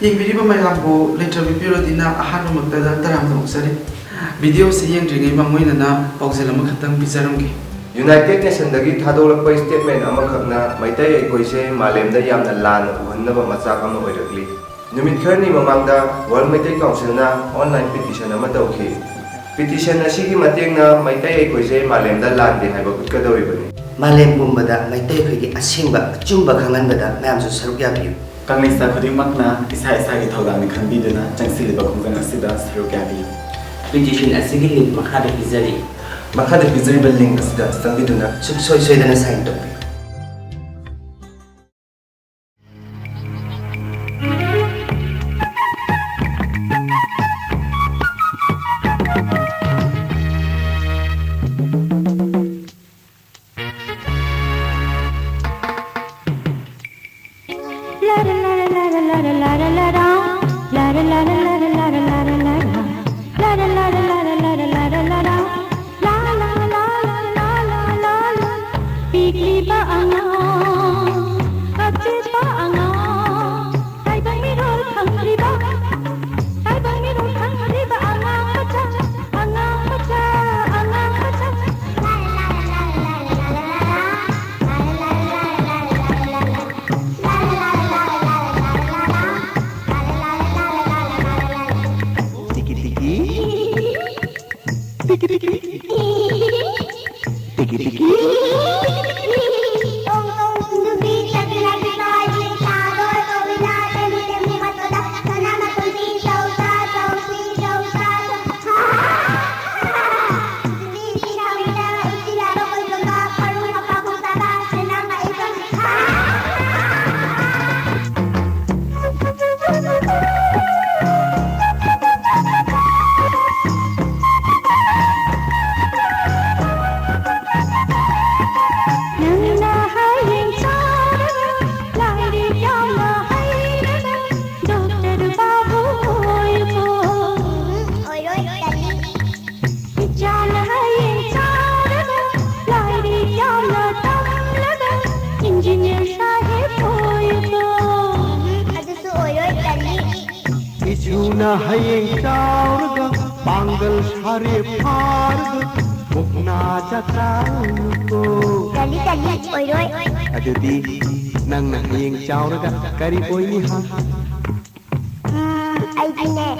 ꯌꯦꯡꯕꯤꯔꯤꯕ ꯃꯌꯥꯝꯕꯨ ꯂꯩꯇ꯭ꯔꯕꯤ ꯄꯤꯔꯣꯗꯤꯅ ꯑꯍꯥꯟꯕ ꯃꯛꯇꯗ ꯇꯔꯥꯝꯅ ꯑꯣꯛꯆꯔꯤ ꯚꯤꯗꯤꯑꯣꯁꯤ ꯌꯦꯡꯗ꯭ꯔꯤꯉꯩ ꯃꯥꯡꯑꯣꯏꯅꯅ ꯄꯥꯎꯖꯦꯜ ꯑꯃꯈꯛꯇꯪ ꯄꯤꯖꯔꯝꯒꯦ ꯌꯨꯅꯥꯏꯇꯦꯗ ꯅꯦꯁꯟꯗꯒꯤ ꯊꯥꯗꯣꯛꯂꯛꯄ ꯁ꯭ꯇꯦꯠꯃꯦꯟ ꯑꯃꯈꯛꯅ ꯃꯩꯇꯩ ꯑꯩꯈꯣꯏꯁꯦ ꯃꯥꯂꯦꯝꯗ ꯌꯥꯝꯅ ꯂꯥꯟꯅ ꯎꯍꯟꯅꯕ ꯃꯆꯥꯛ ꯑꯃ ꯑꯣꯏꯔꯛꯂꯤ ꯅꯨꯃꯤꯠ ꯈꯔꯅꯤ ꯃꯃꯥꯡꯗ ꯋꯥꯔꯜ ꯃꯩꯇꯩ ꯀꯥꯎꯟꯁꯤꯜꯅ ꯑꯣꯟꯂꯥꯏꯟ ꯄꯤꯇꯤꯁꯟ ꯑꯃ ꯇꯧꯈꯤ ꯄꯤꯇꯤꯁꯟ ꯑꯁꯤꯒꯤ ꯃꯇꯦꯡꯅ ꯃꯩꯇꯩ ꯑꯩꯈꯣꯏꯁꯦ ꯃꯥꯂꯦꯝꯗ ꯂꯥꯟꯗꯦ ꯍꯥꯏꯕ ꯎꯠꯀꯗꯧꯔꯤꯕꯅꯤ ꯃꯥꯂꯦꯝ ꯄꯨꯝꯕꯗ ꯃꯩꯇꯩ ꯑꯩꯈꯣꯏꯒꯤ ꯑꯁꯦꯡꯕ ꯑꯆꯨꯝꯕ ꯈꯪꯍꯟꯕꯗ ꯃꯌꯥꯝꯁꯨ ꯁꯔꯨꯛ ꯌꯥꯕꯤꯌꯨ ꯀꯪꯂꯩꯁꯥ ꯈꯨꯗꯤꯡꯃꯛꯅ ꯏꯁꯥ ꯏꯁꯥꯒꯤ ꯊꯧꯗꯥꯡꯅꯤ ꯈꯟꯕꯤꯗꯨꯅ ꯆꯪꯁꯤꯜꯂꯤꯕ ꯈꯣꯡꯖꯪ ꯑꯁꯤꯗ ꯁꯔꯨꯛ ꯌꯥꯕꯤꯌꯨ ꯄꯤꯇꯤꯁꯟ ꯑꯁꯤꯒꯤ ꯂꯤꯡꯛ ꯃꯈꯥꯗ ꯄꯤꯖꯔꯤ ꯃꯈꯥꯗ ꯄꯤꯖꯔꯤꯕ ꯂꯤꯡꯛ ꯑꯁꯤꯗ ꯆꯪꯕꯤꯗꯨꯅ ꯁꯨꯡꯁꯣꯏ ꯁꯣꯏꯗꯅ ꯁꯥꯏꯟ ꯇꯧꯕꯤꯌꯨ Isuna hayeng chauraga bangal sare farga mukna jataluko Kali oiroi adudi nang na hayeng chauraga kari oini ha ai dine